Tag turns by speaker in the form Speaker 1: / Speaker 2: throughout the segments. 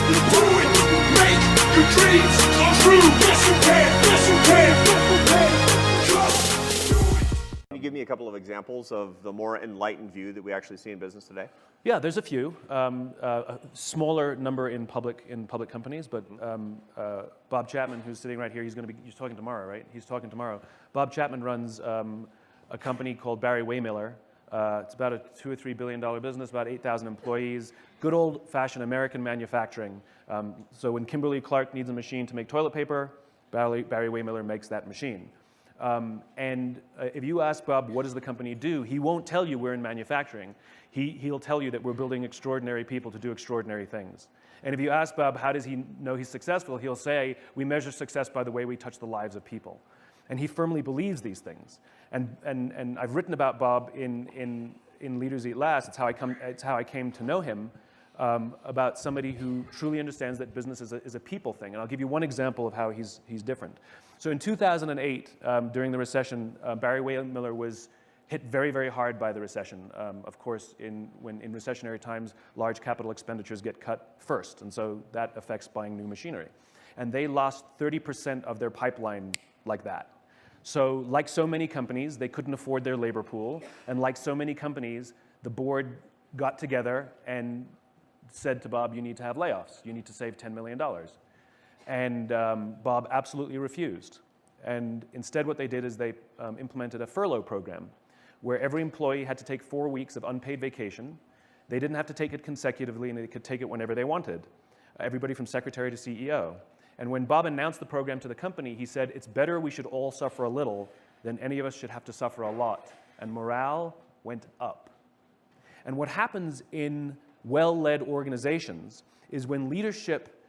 Speaker 1: Do it. Make your dreams come true. Yes, you can. Yes, you can.
Speaker 2: Can you give me a couple of examples of the more enlightened view that we actually see in business today?
Speaker 3: Yeah, there's a few. A smaller number in public companies, but Bob Chapman, who's sitting right here, he's talking tomorrow, right? He's talking tomorrow. Bob Chapman runs a company called Barry Waymiller. It's about a $2 or $3 billion business, about 8,000 employees. Good old-fashioned American manufacturing. So when Kimberly-Clark needs a machine to make toilet paper, Barry Waymiller makes that machine. If you ask Bob, what does the company do, he won't tell you we're in manufacturing. He'll tell you that we're building extraordinary people to do extraordinary things. And if you ask Bob, how does he know he's successful, he'll say, we measure success by the way we touch the lives of people. And he firmly believes these things. And I've written about Bob in Leaders Eat Last. It's how I came to know him, about somebody who truly understands that business is a people thing. And I'll give you one example of how he's different. So in 2008, during the recession, Barry Waymiller was hit very, very hard by the recession. Of course, in recessionary times, large capital expenditures get cut first, and so that affects buying new machinery. And they lost 30% of their pipeline like that. So like so many companies, they couldn't afford their labor pool, and like so many companies, the board got together and said to Bob, you need to have layoffs. You need to save $10 million. And Bob absolutely refused. And instead what they did is they implemented a furlough program where every employee had to take 4 weeks of unpaid vacation. They didn't have to take it consecutively, and they could take it whenever they wanted. Everybody from secretary to CEO. And when Bob announced the program to the company, he said, it's better we should all suffer a little than any of us should have to suffer a lot. And morale went up. And what happens in well-led organizations is when leadership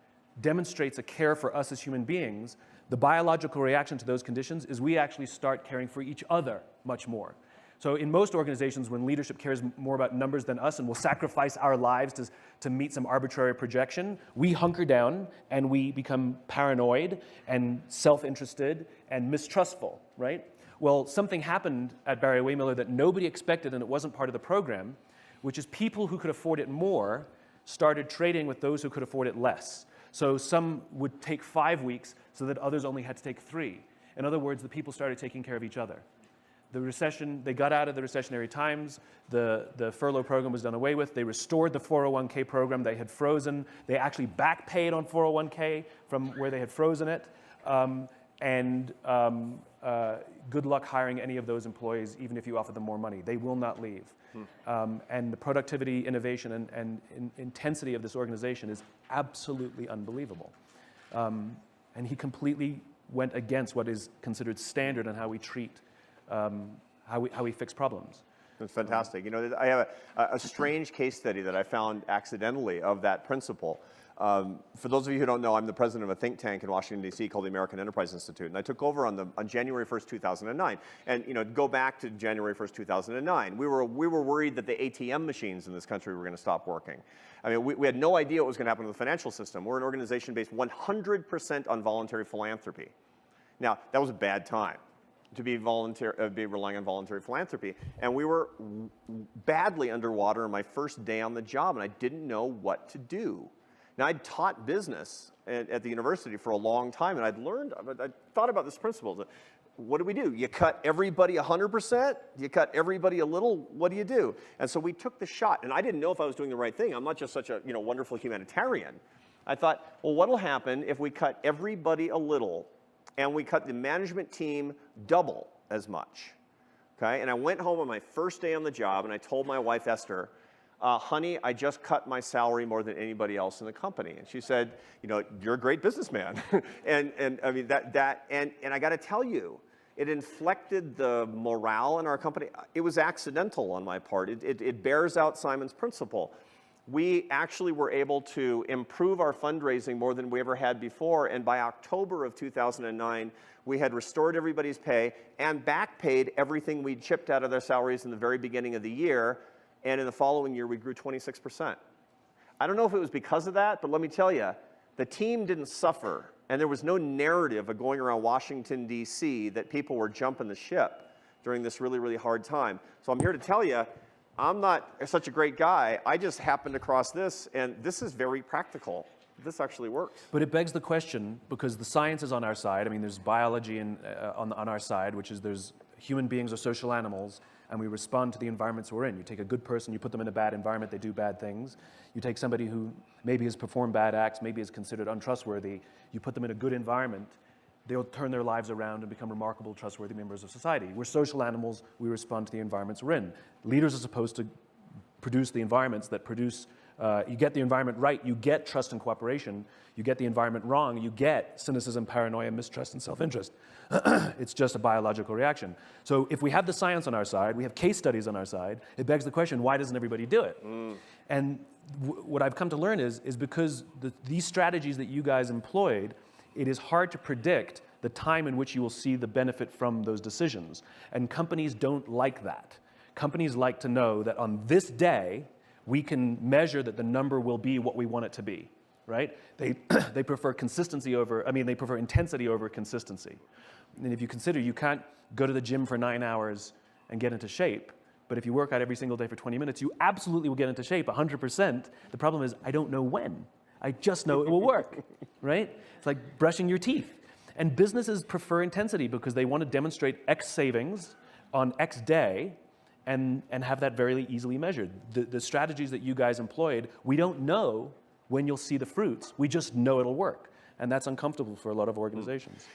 Speaker 3: demonstrates a care for us as human beings, the biological reaction to those conditions is we actually start caring for each other much more. So in most organizations, when leadership cares more about numbers than us and will sacrifice our lives to meet some arbitrary projection, we hunker down and we become paranoid and self-interested and mistrustful, right? Well, something happened at Barry Waymiller that nobody expected, and it wasn't part of the program, which is people who could afford it more started trading with those who could afford it less. So some would take 5 weeks so that others only had to take 3. In other words, the people started taking care of each other. The recession, they got out of the recessionary times, the furlough program was done away with, they restored the 401k program they had frozen, they actually back paid on 401k from where they had frozen it, good luck hiring any of those employees even if you offer them more money. They will not leave. And the productivity, innovation, and intensity of this organization is absolutely unbelievable. And he completely went against what is considered standard on how we treat how we fix problems.
Speaker 2: That's fantastic. You know, I have a strange case study that I found accidentally of that principle. For those of you who don't know, I'm the president of a think tank in Washington, D.C. called the American Enterprise Institute, and I took over on January 1st, 2009. And you know, go back to January 1st, 2009, we were worried that the ATM machines in this country were going to stop working. I mean, we had no idea what was going to happen to the financial system. We're an organization based 100% on voluntary philanthropy. Now, that was a bad time to be relying on voluntary philanthropy. And we were badly underwater on my first day on the job, and I didn't know what to do. Now, I'd taught business at the university for a long time, and I thought about this principle. What do? You cut everybody 100%? You cut everybody a little? What do you do? And so we took the shot, and I didn't know if I was doing the right thing. I'm not just such a wonderful humanitarian. I thought, well, what'll happen if we cut everybody a little and we cut the management team double as much, okay? And I went home on my first day on the job, and I told my wife, Esther, honey, I just cut my salary more than anybody else in the company. And she said, you know, you're a great businessman. and I mean, and I got to tell you, it inflected the morale in our company. It was accidental on my part. It bears out Simon's principle. We actually were able to improve our fundraising more than we ever had before, and by October of 2009, we had restored everybody's pay and back paid everything we'd chipped out of their salaries in the very beginning of the year, and in the following year, we grew 26%. I don't know if it was because of that, but let me tell you, the team didn't suffer, and there was no narrative of going around Washington, D.C. that people were jumping the ship during this really, really hard time. So I'm here to tell you, I'm not such a great guy. I just happened across this, and this is very practical. this actually works.
Speaker 3: But it begs the question, because the science is on our side. I mean, there's biology on our side, which is there's human beings are social animals, and we respond to the environments we're in. You take a good person, you put them in a bad environment, they do bad things. You take somebody who maybe has performed bad acts, maybe is considered untrustworthy, you put them in a good environment, they'll turn their lives around and become remarkable, trustworthy members of society. We're social animals, we respond to the environments we're in. Leaders are supposed to produce the environments that produce, you get the environment right, you get trust and cooperation. You get the environment wrong, you get cynicism, paranoia, mistrust, and self-interest. It's just a biological reaction. So if we have the science on our side, we have case studies on our side, it begs the question, why doesn't everybody do it? And what I've come to learn is because these strategies that you guys employed, it is hard to predict the time in which you will see the benefit from those decisions. And companies don't like that. Companies like to know that on this day, we can measure that the number will be what we want it to be, right? They prefer consistency over, they prefer intensity over consistency. And if you consider you can't go to the gym for 9 hours and get into shape, but if you work out every single day for 20 minutes, you absolutely will get into shape, 100%. The problem is, I don't know when. I just know it will work, right? It's like brushing your teeth. And businesses prefer intensity because they want to demonstrate X savings on X day and have that very easily measured. The strategies that you guys employed, we don't know when you'll see the fruits. We just know it'll work. And that's uncomfortable for a lot of organizations.